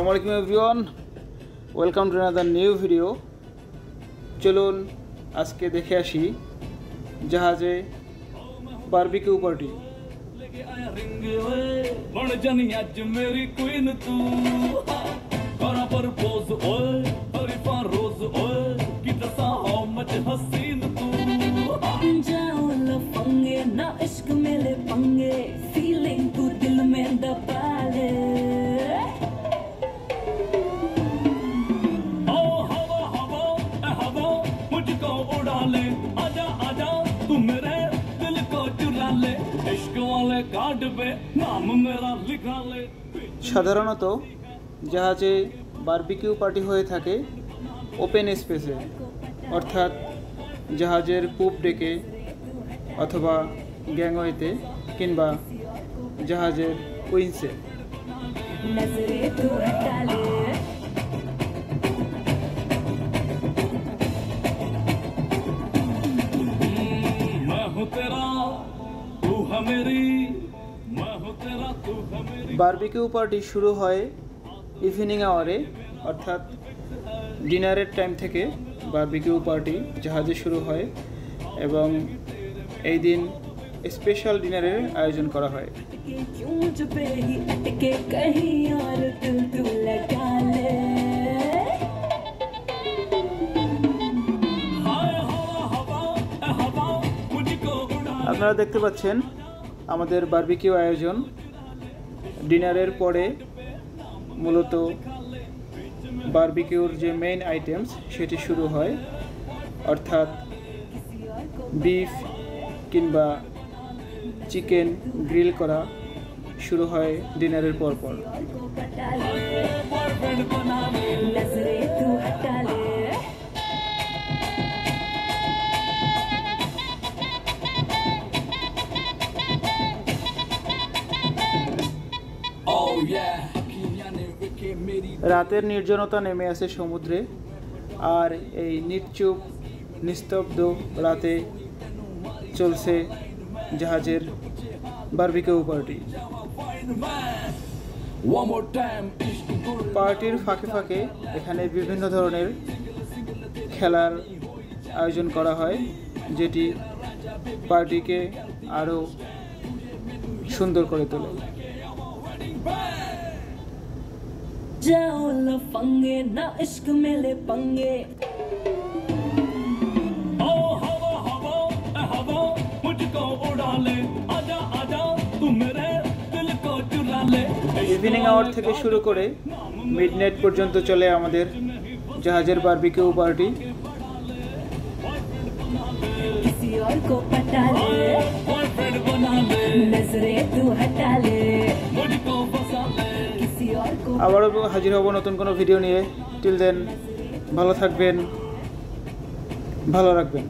আসসালামু আলাইকুম everyone, welcome to another new video. চলুন আজকে দেখে আসি জাহাজে বারবিকিউ পার্টি। সাধারণত জাহাজে বারবিকিউ পার্টি হয়ে থাকে ওপেন স্পেসে, অর্থাৎ জাহাজের পূব ডেকে অথবা গ্যাংওয়েতে কিংবা জাহাজের উইন্সে। বারবিকিউ পার্টি শুরু হয় ইভিনিং আওয়ারে, অর্থাৎ ডিনারের টাইম থেকে বারবিকিউ পার্টি জাহাজে শুরু হয় এবং এই দিন স্পেশাল ডিনারের আয়োজন করা হয়। আপনারা দেখতে পাচ্ছেন আমাদের বারবিকিউ আয়োজন। ডিনারের পরে মূলত বারবিকিউর যে মেইন আইটেমস সেটি শুরু হয়, অর্থাৎ বিফ কিংবা চিকেন গ্রিল করা শুরু হয় ডিনারের পরপর। রাতের নির্জনতা নেমে আসে সমুদ্রে, আর এই নির্চুপ নিস্তব্ধ রাতে চলছে জাহাজের বারবিকিউ পার্টি। পার্টির ফাঁকে ফাঁকে এখানে বিভিন্ন ধরনের খেলার আয়োজন করা হয়, যেটি পার্টিকে আরও সুন্দর করে তোলে। जाओ लफंगे ना इश्क में ले पंगे, ओ हवा हवा हवा मुझको उड़ा ले, आजा आजा तू मेरे दिल को चुरा ले। ইভিনিং আওয়ার থেকে শুরু করে মিডনাইট পর্যন্ত চলে আমাদের জাহাজের বারবিকিউ পার্টি। किसी और को पटा ले, बॉयफ्रेंड बना ले, नजरे तू हटा ले, मुझको फंसा ले। আবারও হাজির হব নতুন কোনো ভিডিও নিয়ে। টিল দেন ভালো থাকবেন, ভালো রাখবেন।